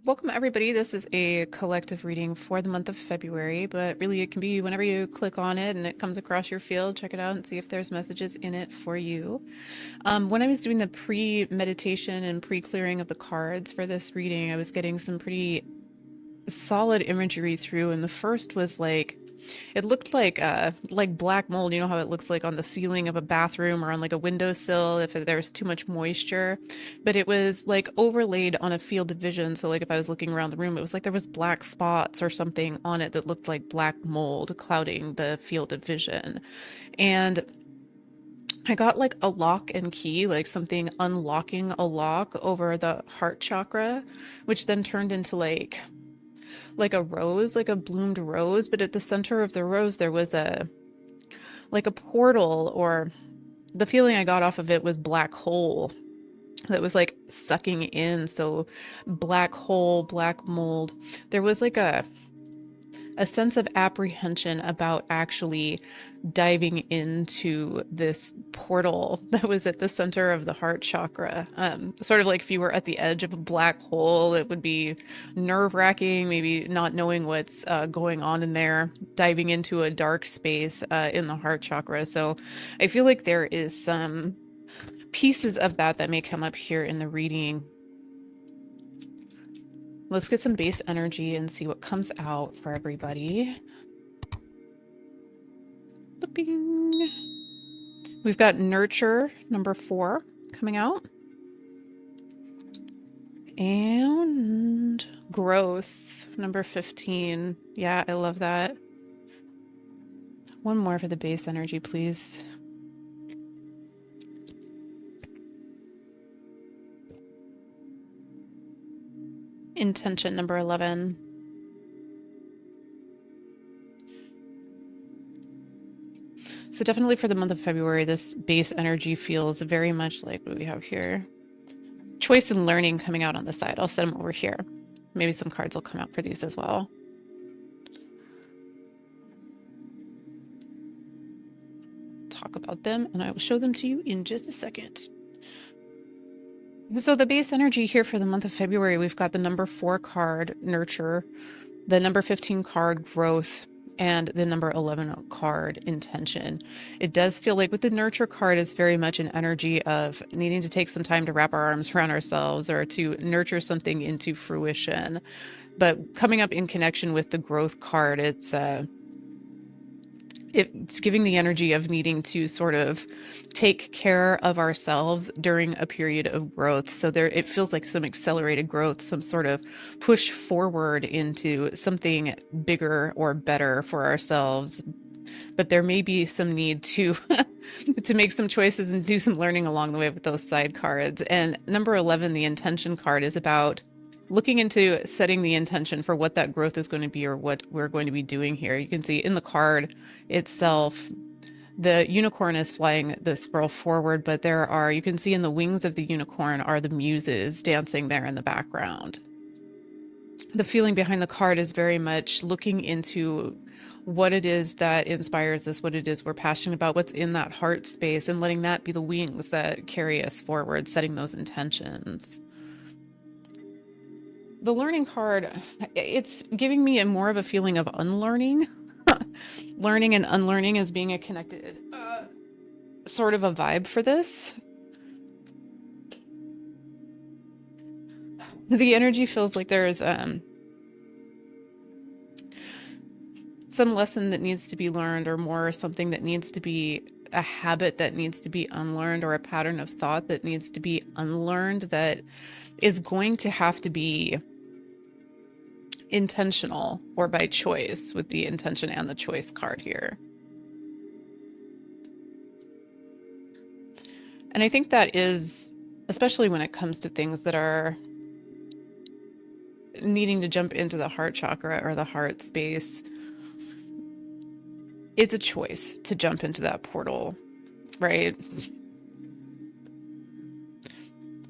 Welcome, everybody. This is a collective reading for the month of February, but really it can be whenever you click on it and it comes across your field, check it out and see if there's messages in it for you. When I was doing the pre-meditation and pre-clearing of the cards for this reading, I was getting some pretty solid imagery through, and the first was like it looked like black mold. You know how it looks like on the ceiling of a bathroom or on like a windowsill if there's too much moisture, but it was like overlaid on a field of vision. So like if I was looking around the room, it was like there was black spots or something on it that looked like black mold clouding the field of vision. And I got like a lock and key, like something unlocking a lock over the heart chakra, which then turned into like a rose, like a bloomed rose, but at the center of the rose there was a like a portal, or the feeling I got off of it was black hole that was like sucking in. So black hole, black mold. There was like a sense of apprehension about actually diving into this portal that was at the center of the heart chakra. Sort of like if you were at the edge of a black hole, it would be nerve-wracking, maybe not knowing what's going on in there, diving into a dark space in the heart chakra. So I feel like there is some pieces of that may come up here in the reading. Let's get some base energy and see what comes out for everybody. Bing. We've got nurture, number 4, coming out. And growth, number 15. Yeah, I love that. One more for the base energy, please. Intention, number 11. So definitely for the month of February, this base energy feels very much like what we have here. Choice and learning coming out on the side. I'll set them over here. Maybe some cards will come out for these as well. Talk about them, and I will show them to you in just a second. So the base energy here for the month of February, we've got the number 4 card, nurture, the number 15 card, growth, and the number 11 card, intention. It does feel like with the nurture card is very much an energy of needing to take some time to wrap our arms around ourselves or to nurture something into fruition. But coming up in connection with the growth card, it's giving the energy of needing to sort of take care of ourselves during a period of growth. So there, it feels like some accelerated growth, some sort of push forward into something bigger or better for ourselves. But there may be some need to to make some choices and do some learning along the way with those side cards. And number 11, the intention card, is about looking into setting the intention for what that growth is going to be or what we're going to be doing here. You can see in the card itself, the unicorn is flying the squirrel forward, but you can see in the wings of the unicorn are the muses dancing there in the background. The feeling behind the card is very much looking into what it is that inspires us, what it is we're passionate about, what's in that heart space, and letting that be the wings that carry us forward, setting those intentions. The learning card, it's giving me more of a feeling of unlearning. Learning and unlearning as being a connected sort of a vibe for this. The energy feels like there's some lesson that needs to be learned, or more something that needs to be a habit that needs to be unlearned, or a pattern of thought that needs to be unlearned, that is going to have to be intentional or by choice, with the intention and the choice card here. And I think that is, especially when it comes to things that are needing to jump into the heart chakra or the heart space, it's a choice to jump into that portal, right?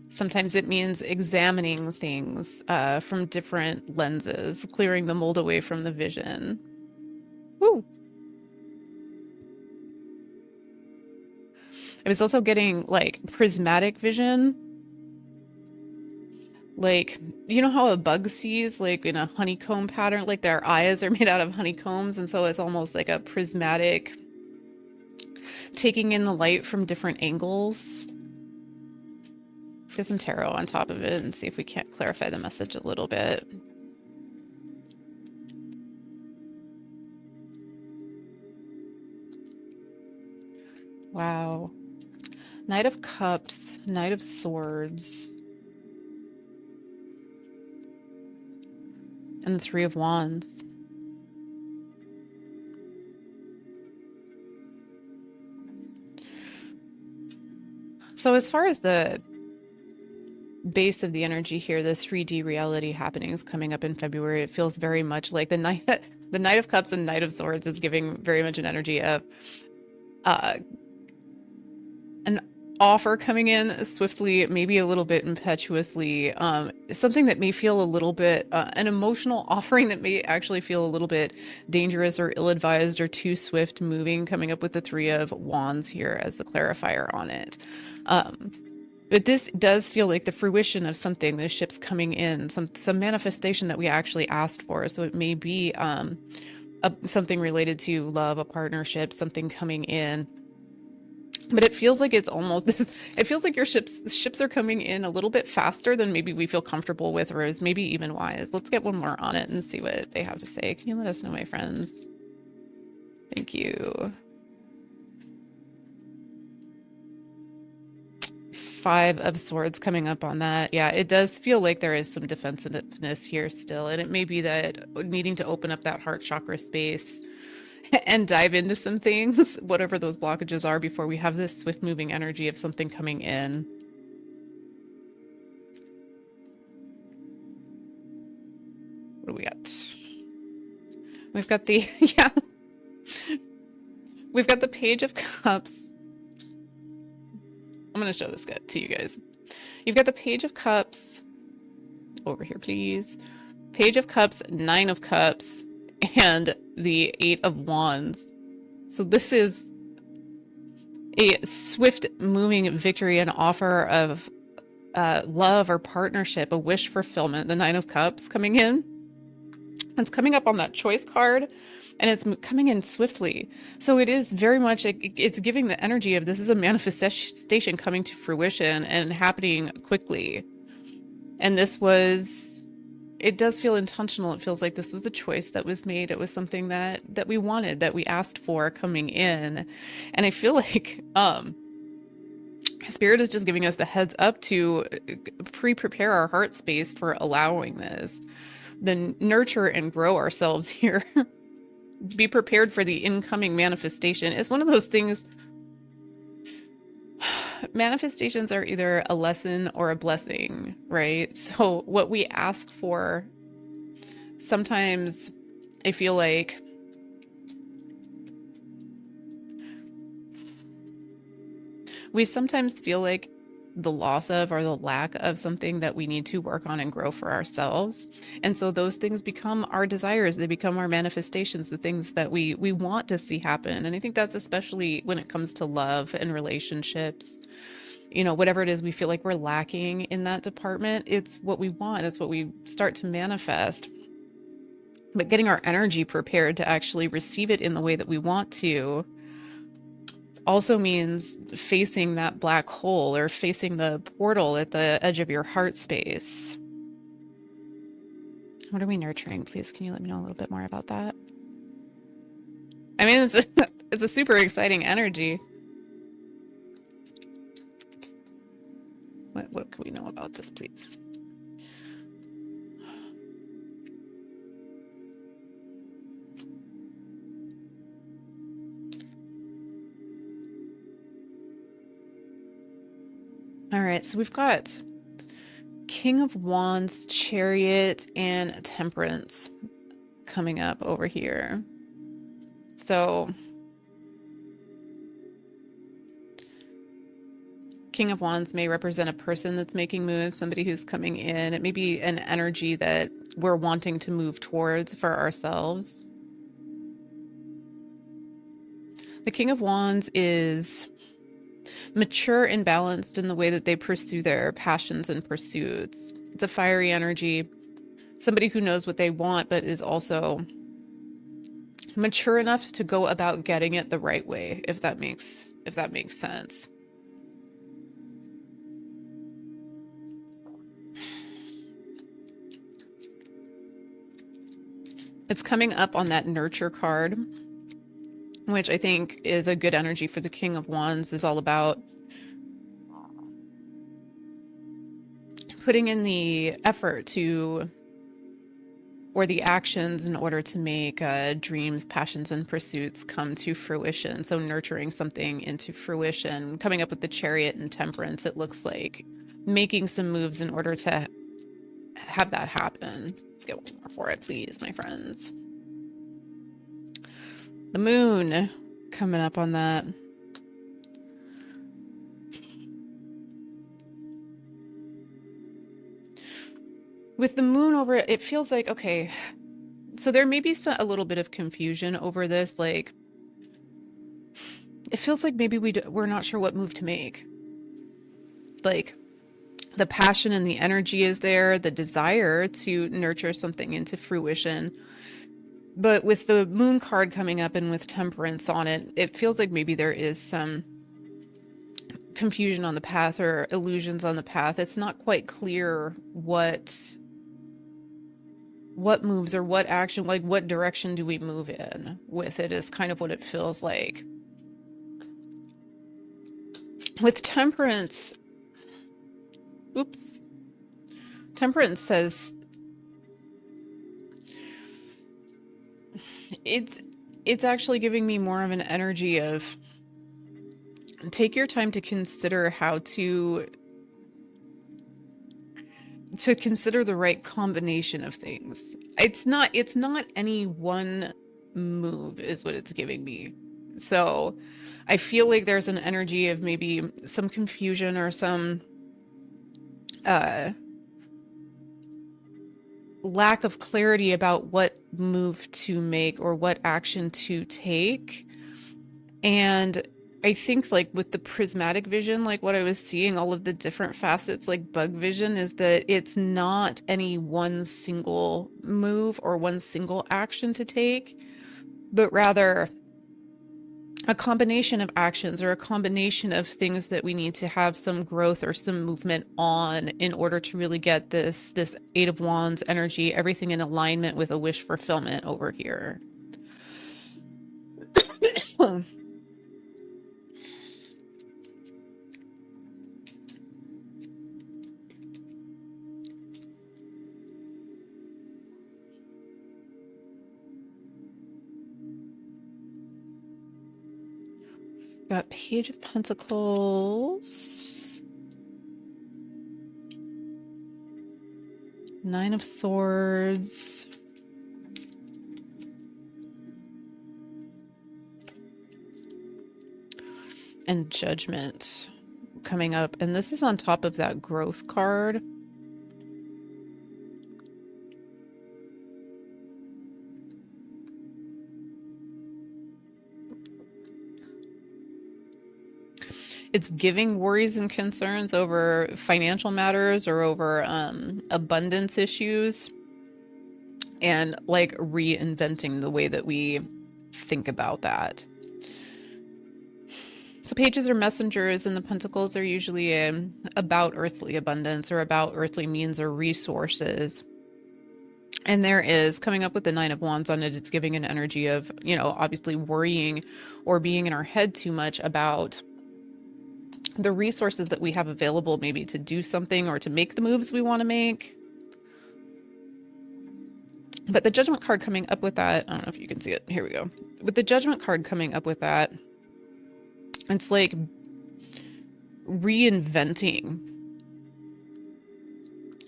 Sometimes it means examining things from different lenses, clearing the mold away from the vision. Woo! I was also getting like prismatic vision, Like, you know how a bug sees, like in a honeycomb pattern, like their eyes are made out of honeycombs, and so it's almost like a prismatic, taking in the light from different angles. Let's get some tarot on top of it and see if we can't clarify the message a little bit. Wow. Knight of Cups, Knight of Swords, and the Three of Wands. So as far as the base of the energy here, the 3D reality happenings coming up in February, it feels very much like the Knight of Cups and Knight of Swords is giving very much an energy of uh, an offer coming in swiftly, maybe a little bit impetuously, something that may feel a little bit, an emotional offering that may actually feel a little bit dangerous or ill-advised or too swift moving, coming up with the Three of Wands here as the clarifier on it. But this does feel like the fruition of something, the ships coming in, some manifestation that we actually asked for. So it may be something related to love, a partnership, something coming in. But it feels like it's almost it feels like your ships are coming in a little bit faster than maybe we feel comfortable with, or is maybe even wise. Let's get one more on it and see what they have to say. Can you let us know, my friends? Thank you. Five of Swords coming up on that. Yeah, it does feel like there is some defensiveness here still, and it may be that needing to open up that heart chakra space and dive into some things, whatever those blockages are, before we have this swift moving energy of something coming in. What do we got? We've got the, yeah, we've got the Page of Cups. I'm going to show this to you guys. You've got the Page of Cups. Over here, please. Page of Cups, Nine of Cups, and the Eight of Wands. So this is a swift moving victory, an offer of love or partnership, a wish fulfillment. The Nine of Cups coming in. It's coming up on that choice card, and it's coming in swiftly. So it is very much, it's giving the energy of this is a manifestation coming to fruition and happening quickly. And this was, it does feel intentional. It feels like this was a choice that was made. It was something that we wanted, that we asked for coming in. And I feel like Spirit is just giving us the heads up to prepare our heart space for allowing this. Then nurture and grow ourselves here. Be prepared for the incoming manifestation. It's one of those things. Manifestations are either a lesson or a blessing, right? So what we ask for, sometimes I feel like we sometimes feel like the loss of or the lack of something that we need to work on and grow for ourselves. And so those things become our desires. They become our manifestations, the things that we want to see happen. And I think that's especially when it comes to love and relationships. You know, whatever it is we feel like we're lacking in that department, it's what we want. It's what we start to manifest. But getting our energy prepared to actually receive it in the way that we want to also means facing that black hole or facing the portal at the edge of your heart space. What are we nurturing? Please, can you let me know a little bit more about that? I mean, it's a super exciting energy. What can we know about this, please? All right, so we've got King of Wands, Chariot, and Temperance coming up over here. So King of Wands may represent a person that's making moves, somebody who's coming in. It may be an energy that we're wanting to move towards for ourselves. The King of Wands is mature and balanced in the way that they pursue their passions and pursuits. It's a fiery energy, somebody who knows what they want, but is also mature enough to go about getting it the right way, if that makes sense. It's coming up on that nurture card, which I think is a good energy for the King of Wands, is all about putting in the effort to, or the actions in order to make dreams, passions, and pursuits come to fruition. So nurturing something into fruition, coming up with the Chariot and Temperance, it looks like making some moves in order to have that happen. Let's get one more for it, please, my friends. The Moon coming up on that. With the Moon over it, it feels like, okay, so there may be a little bit of confusion over this. Like, it feels like maybe we're not sure what move to make. Like, the passion and the energy is there, the desire to nurture something into fruition. But with the Moon card coming up and with Temperance on it, it feels like maybe there is some confusion on the path or illusions on the path. It's not quite clear what moves or what action, like what direction do we move in with it, is kind of what it feels like. With Temperance, Temperance says it's actually giving me more of an energy of take your time to consider how to consider the right combination of things. It's not any one move is what it's giving me. So I feel like there's an energy of maybe some confusion or some lack of clarity about what move to make or what action to take. And I think, like, with the prismatic vision, like what I was seeing, all of the different facets, like bug vision, is that it's not any one single move or one single action to take, but rather a combination of actions or a combination of things that we need to have some growth or some movement on in order to really get this Eight of Wands energy, everything in alignment with a wish fulfillment over here. Got Page of Pentacles, Nine of Swords, and Judgment coming up. And this is on top of that growth card. It's giving worries and concerns over financial matters or over abundance issues, and like reinventing the way that we think about that. So pages are messengers, and the pentacles are usually about earthly abundance or about earthly means or resources. And there is, coming up with the Nine of Wands on it, it's giving an energy of, you know, obviously worrying or being in our head too much about the resources that we have available, maybe to do something or to make the moves we want to make. But the Judgment card coming up with that, I don't know if you can see it. Here we go. With the Judgment card coming up with that, it's like reinventing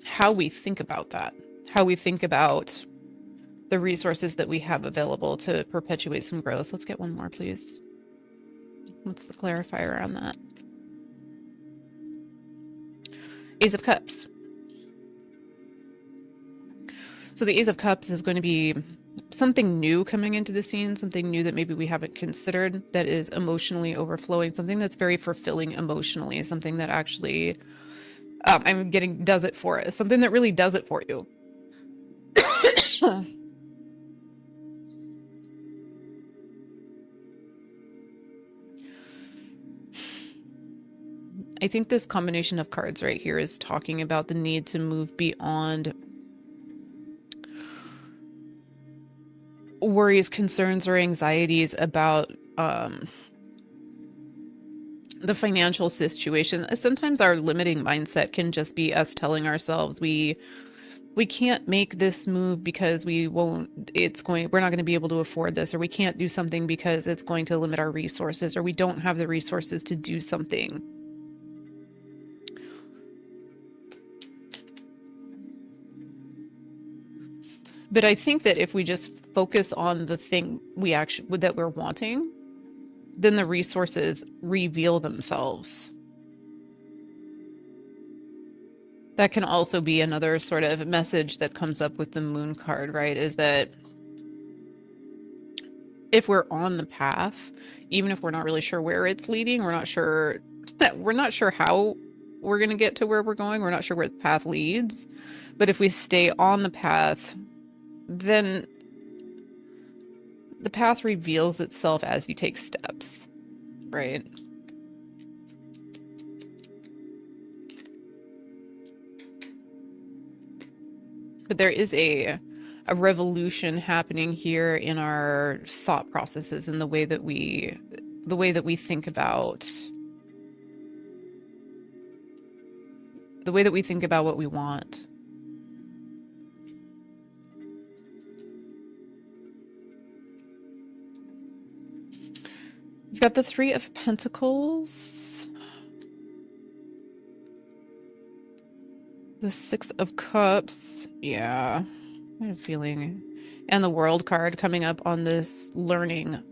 how we think about that, how we think about the resources that we have available to perpetuate some growth. Let's get one more, please. What's the clarifier on that? Ace of Cups. So the Ace of Cups is going to be something new coming into the scene, something new that maybe we haven't considered, that is emotionally overflowing, something that's very fulfilling emotionally, something that actually I'm getting does it for us, something that really does it for you. I think this combination of cards right here is talking about the need to move beyond worries, concerns, or anxieties about the financial situation. Sometimes our limiting mindset can just be us telling ourselves we can't make this move because we're not going to be able to afford this, or we can't do something because it's going to limit our resources, or we don't have the resources to do something. But I think that if we just focus on the thing that we're wanting, then the resources reveal themselves. That can also be another sort of message that comes up with the moon card, right? Is that if we're on the path, even if we're not really sure where it's leading, we're not sure how we're going to get to where we're going, we're not sure where the path leads, but if we stay on the path, then the path reveals itself as you take steps, right? But there is a revolution happening here in our thought processes and the way that we think about what we want. We've got the Three of Pentacles, the Six of Cups, yeah, I have a feeling, and the World card coming up on this learning.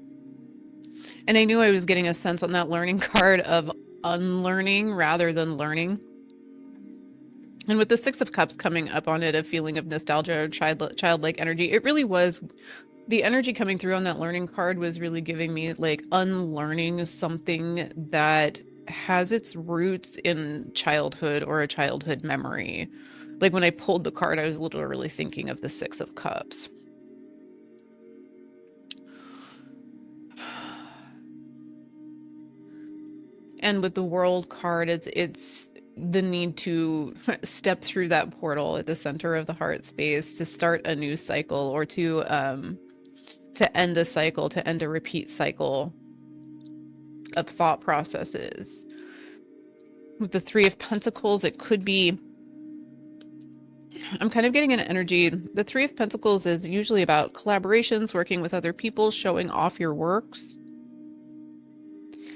And I knew I was getting a sense on that learning card of unlearning rather than learning. And with the Six of Cups coming up on it, a feeling of nostalgia or childlike energy, it really was. The energy coming through on that learning card was really giving me like unlearning something that has its roots in childhood or a childhood memory. Like when I pulled the card, I was literally thinking of the Six of Cups. And with the World card, it's the need to step through that portal at the center of the heart space to start a new cycle, or to end a cycle, to end a repeat cycle of thought processes. With the Three of Pentacles, it could be, I'm kind of getting an energy. The Three of Pentacles is usually about collaborations, working with other people, showing off your works.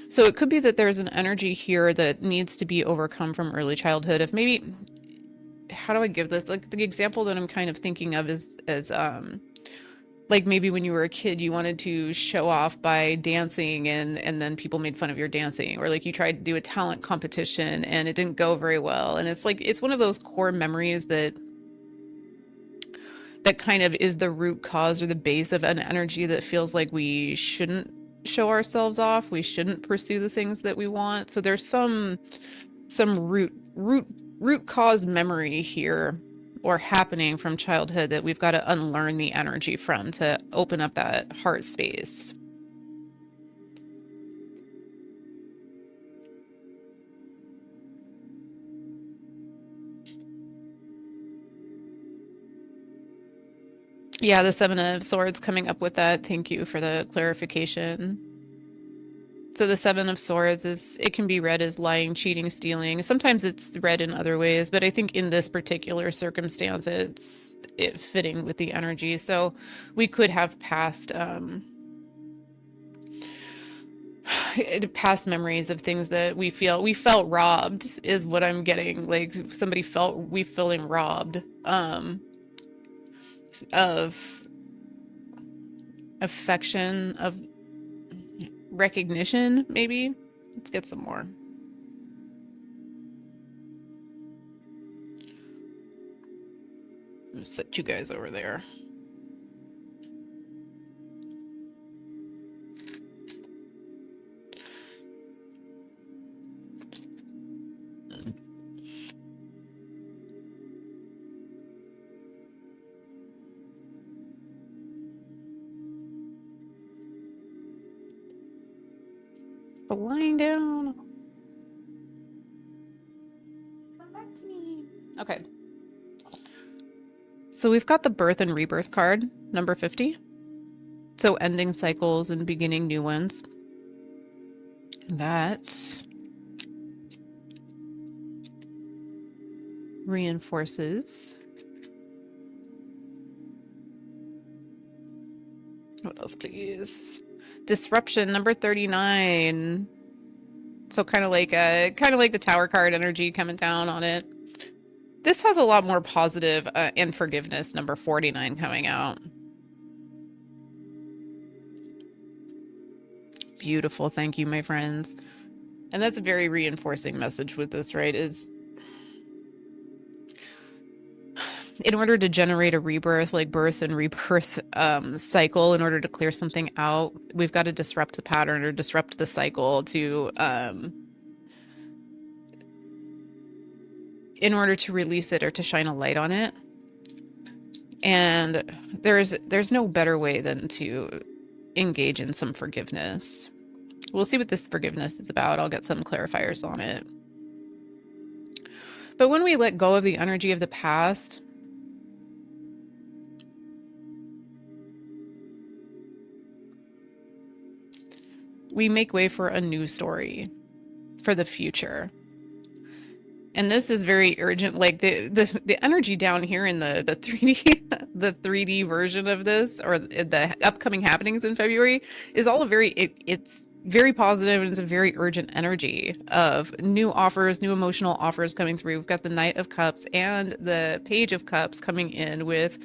So it could be that there's an energy here that needs to be overcome from early childhood of maybe, how do I give this? Like the example that I'm kind of thinking of is like maybe when you were a kid, you wanted to show off by dancing, and then people made fun of your dancing, or like you tried to do a talent competition and it didn't go very well. And it's like, it's one of those core memories that kind of is the root cause or the base of an energy that feels like we shouldn't show ourselves off. We shouldn't pursue the things that we want. So there's some root cause memory here, or happening from childhood, that we've got to unlearn the energy from to open up that heart space. Yeah, the Seven of Swords coming up with that. Thank you for the clarification. So the Seven of Swords it can be read as lying, cheating, stealing. Sometimes it's read in other ways, but I think in this particular circumstance, it's fitting with the energy. So we could have past past memories of things that we felt robbed, is what I'm getting. Like we feeling robbed of affection, of recognition, maybe. Let's get some more. I'm gonna set you guys over there. Lying down. Come back to me. Okay. So we've got the birth and rebirth card, number 50. So ending cycles and beginning new ones. That reinforces. What else, please? Disruption, number 39. So kind of like the Tower card energy coming down on it. This has a lot more positive and forgiveness, number 49 coming out. Beautiful. Thank you, my friends. And that's a very reinforcing message with this, right? Is in order to generate a rebirth, like birth and rebirth cycle, in order to clear something out, we've got to disrupt the pattern or disrupt the cycle to in order to release it or to shine a light on it. And there's no better way than to engage in some forgiveness. We'll see what this forgiveness is about. I'll get some clarifiers on it. But when we let go of the energy of the past, we make way for a new story for the future. And this is very urgent. Like the energy down here in the 3D the 3D version of this, or the upcoming happenings in February, is all it's very positive, and it's a very urgent energy of new offers, new emotional offers coming through. We've got the Knight of Cups and the Page of Cups coming in with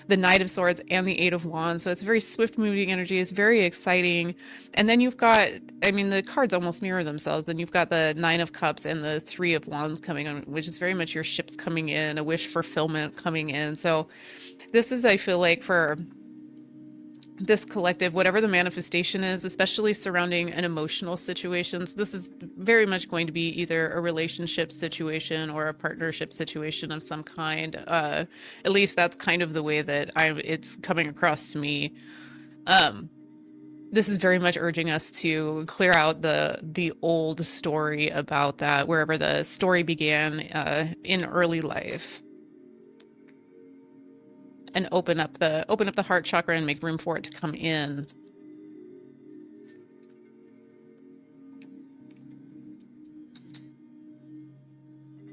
the Knight of Swords and the Eight of Wands. So it's a very swift moving energy. It's very exciting. And then you've got, I mean, the cards almost mirror themselves. Then you've got the Nine of Cups and the Three of Wands coming on, which is very much your ships coming in, a wish fulfillment coming in. So this is, I feel like, for this collective, whatever the manifestation is, especially surrounding an emotional situation. So this is very much going to be either a relationship situation or a partnership situation of some kind. At least that's kind of the way that it's coming across to me. This is very much urging us to clear out the old story about that, wherever the story began in early life. And open up the heart chakra and make room for it to come in.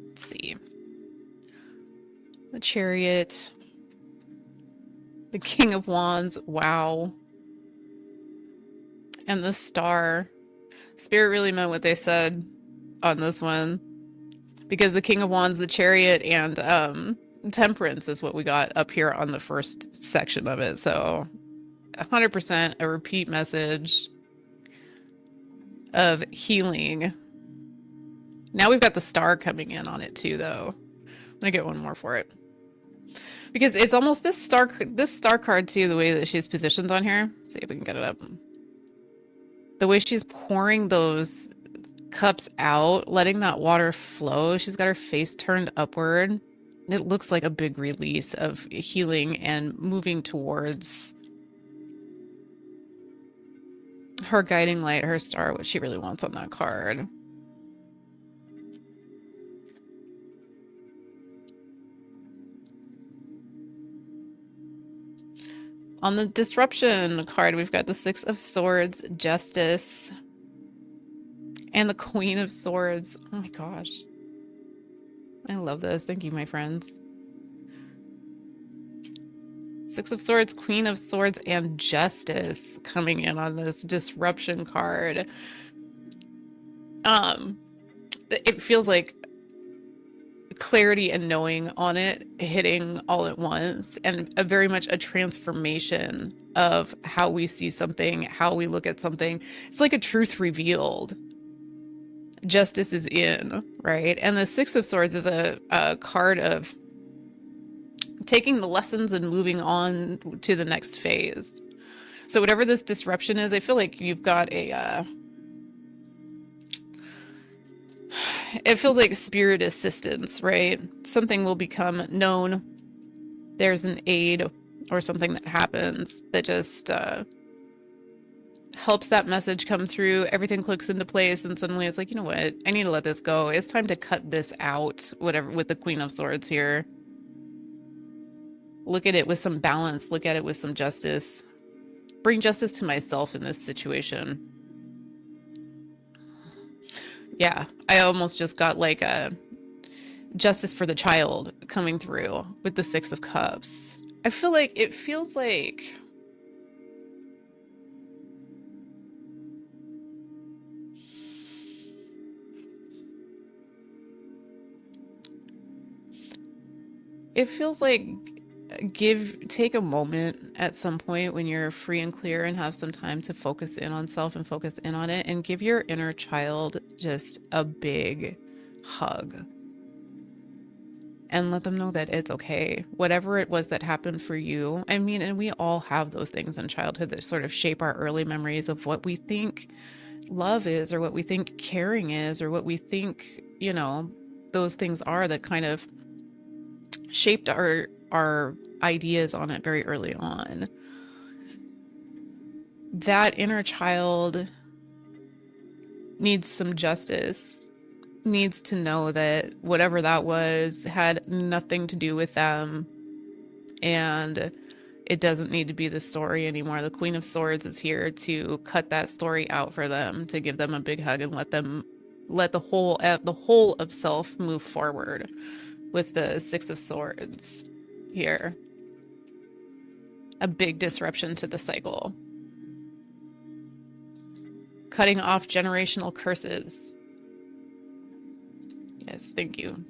Let's see. The Chariot. The King of Wands. Wow. And the Star. Spirit really meant what they said on this one. Because the King of Wands, the Chariot, and Temperance is what we got up here on the first section of it. So 100% a repeat message of healing. Now we've got the Star coming in on it too, though. I'm gonna get one more for it. Because it's almost this star card too, the way that she's positioned on here. Let's see if we can get it up. The way she's pouring those cups out, letting that water flow. She's got her face turned upward. It looks like a big release of healing and moving towards her guiding light, her star, what she really wants on that card. On the disruption card, we've got the Six of Swords, Justice, and the Queen of Swords. Oh my gosh. I love this. Thank you, my friends. Six of Swords, Queen of Swords, and Justice coming in on this disruption card. It feels like clarity and knowing on it hitting all at once, and very much a transformation of how we see something, how we look at something. It's like a truth revealed. Justice is in, right? And the Six of Swords is a card of taking the lessons and moving on to the next phase. So whatever this disruption is, I feel like you've got a it feels like spirit assistance, right? Something will become known. There's an aid or something that happens that just helps that message come through. Everything clicks into place, and suddenly it's like, you know what? I need to let this go. It's time to cut this out. Whatever, with the Queen of Swords here. Look at it with some balance. Look at it with some justice. Bring justice to myself in this situation. Yeah, I almost just got like a justice for the child coming through with the Six of Cups. I feel like it feels like take a moment at some point when you're free and clear and have some time to focus in on self and focus in on it, and give your inner child just a big hug and let them know that it's okay. Whatever it was that happened for you. I mean, and we all have those things in childhood that sort of shape our early memories of what we think love is, or what we think caring is, or what we think, you know, those things are that kind of shaped our ideas on it very early on. That inner child needs some justice, needs to know that whatever that was had nothing to do with them, and it doesn't need to be the story anymore. The Queen of Swords is here to cut that story out for them, to give them a big hug and let the whole of self move forward with the Six of Swords here. A big disruption to the cycle. Cutting off generational curses. Yes, thank you.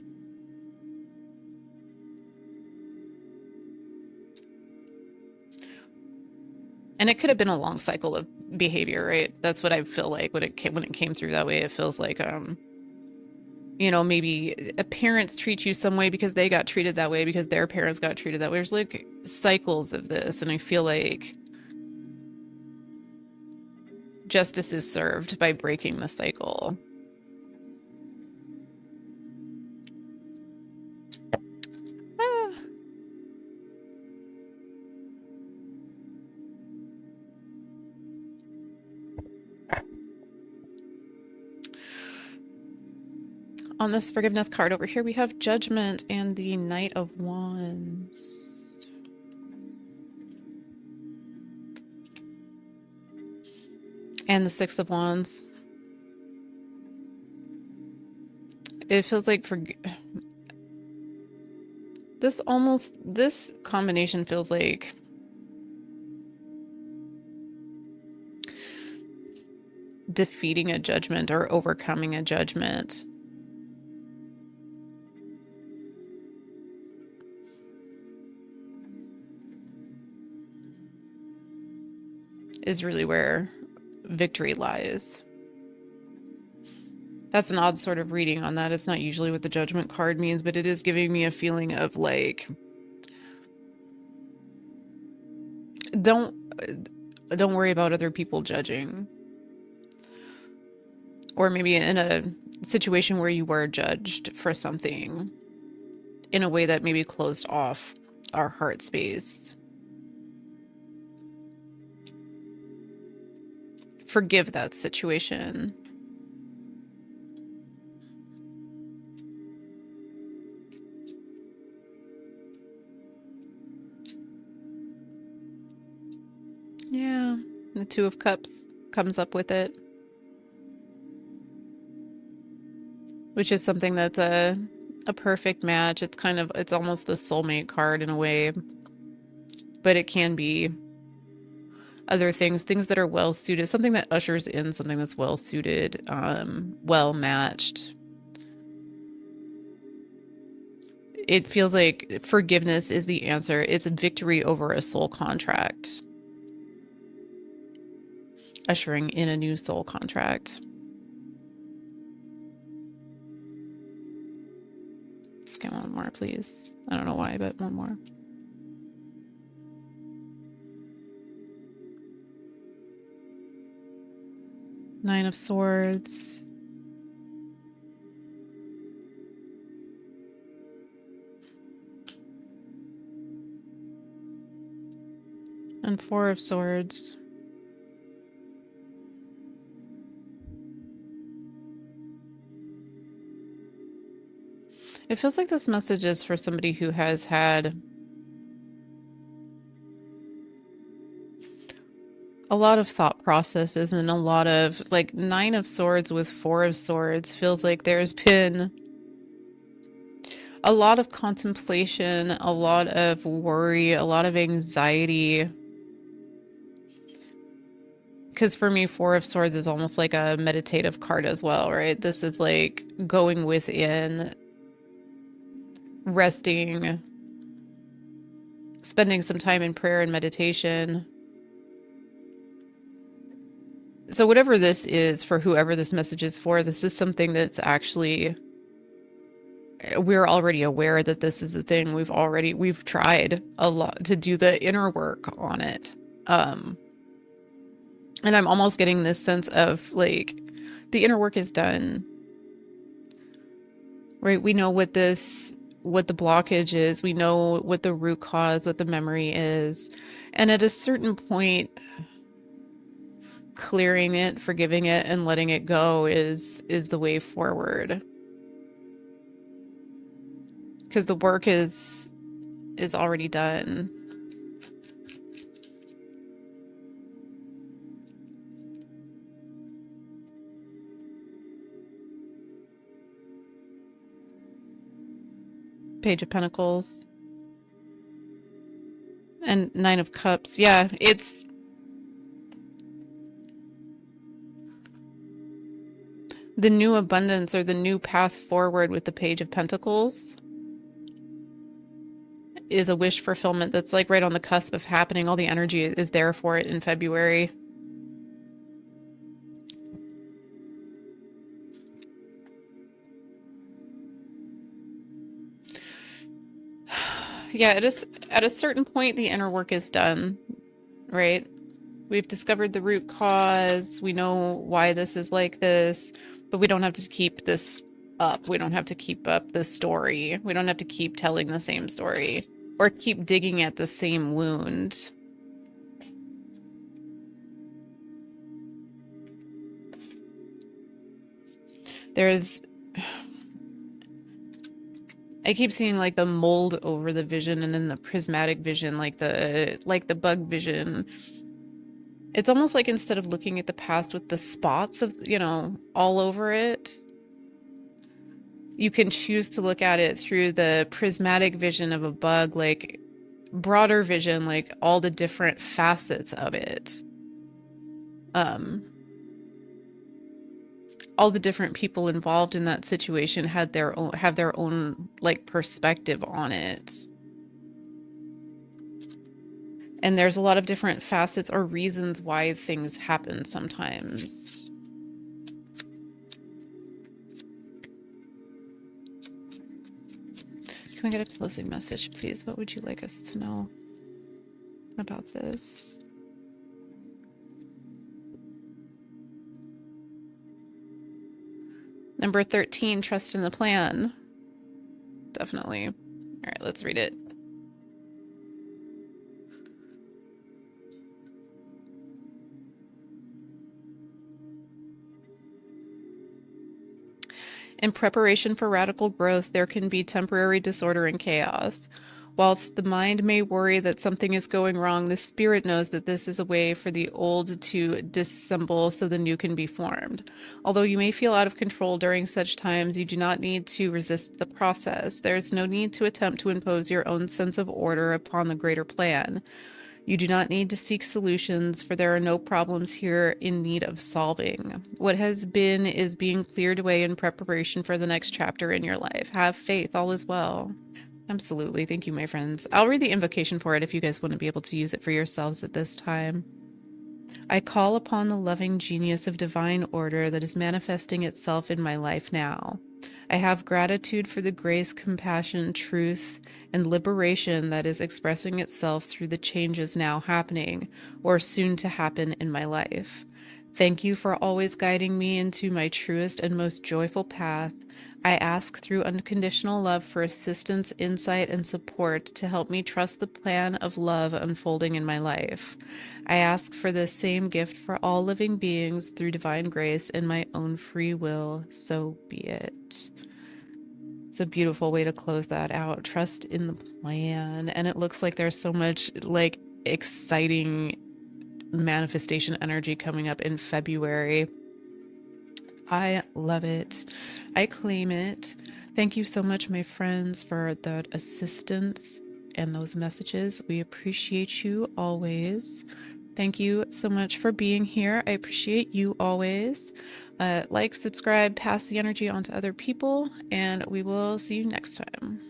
And it could have been a long cycle of behavior, right? That's what I feel like when it came through that way. It feels like, you know, maybe parents treat you some way because they got treated that way because their parents got treated that way. There's like cycles of this, and I feel like justice is served by breaking the cycle. Ah. On this forgiveness card over here, we have Judgment and the Knight of Wands. And the Six of Wands. It feels like this combination feels like defeating a judgment or overcoming a judgment. Is really where victory lies. That's an odd sort of reading on that. It's not usually what the Judgment card means, but it is giving me a feeling of like, don't worry about other people judging. Or maybe in a situation where you were judged for something in a way that maybe closed off our heart space. Forgive that situation. Yeah, the Two of Cups comes up with it, which is something that's a perfect match. It's almost the soulmate card in a way, but it can be other things that are well suited, something that ushers in something that's well suited, well matched. It feels like forgiveness is the answer. It's a victory over a soul contract, ushering in a new soul contract. Let's get one more, please. I don't know why, but one more. Nine of Swords. And Four of Swords. It feels like this message is for somebody who has had a lot of thought processes and a lot of, like, Nine of Swords with Four of Swords feels like there's been a lot of contemplation, a lot of worry, a lot of anxiety. Because for me, Four of Swords is almost like a meditative card as well, right? This is like going within, resting, spending some time in prayer and meditation. So whatever this is for whoever this message is for, this is something that's actually, we're already aware that this is a thing. We've tried a lot to do the inner work on it. And I'm almost getting this sense of, like, the inner work is done, right? We know what the blockage is. We know what the root cause, what the memory is. And at a certain point, clearing it, forgiving it, and letting it go is the way forward. Because the work is already done. Page of Pentacles. And Nine of Cups. Yeah, it's the new abundance or the new path forward with the Page of Pentacles is a wish fulfillment that's like right on the cusp of happening. All the energy is there for it in February. Yeah, it is at a certain point the inner work is done, right? We've discovered the root cause. We know why this is like this, but we don't have to keep this up. We don't have to keep up the story. We don't have to keep telling the same story or keep digging at the same wound. There's, I keep seeing like the mold over the vision and then the prismatic vision, like the bug vision. It's almost like instead of looking at the past with the spots of, all over it, you can choose to look at it through the prismatic vision of a bug, like broader vision, like all the different facets of it. All the different people involved in that situation have their own like perspective on it. And there's a lot of different facets or reasons why things happen sometimes. Can we get a closing message, please? What would you like us to know about this? Number 13, trust in the plan. Definitely. All right, let's read it. In preparation for radical growth, there can be temporary disorder and chaos. Whilst the mind may worry that something is going wrong, the spirit knows that this is a way for the old to disassemble so the new can be formed. Although you may feel out of control during such times, you do not need to resist the process. There is no need to attempt to impose your own sense of order upon the greater plan. You do not need to seek solutions, for there are no problems here in need of solving. What has been is being cleared away in preparation for the next chapter in your life. Have faith, all is well. Absolutely. Thank you, my friends. I'll read the invocation for it if you guys wouldn't be able to use it for yourselves at this time. I call upon the loving genius of divine order that is manifesting itself in my life now. I have gratitude for the grace, compassion, truth, and liberation that is expressing itself through the changes now happening or soon to happen in my life. Thank you for always guiding me into my truest and most joyful path. I ask through unconditional love for assistance, insight, and support to help me trust the plan of love unfolding in my life. I ask for the same gift for all living beings through divine grace and my own free will. So be it. It's a beautiful way to close that out. Trust in the plan. And it looks like there's so much like exciting manifestation energy coming up in February. I love it. I claim it. Thank you so much, my friends, for the assistance and those messages. We appreciate you always. Thank you so much for being here. I appreciate you always. Like, subscribe, pass the energy on to other people, and we will see you next time.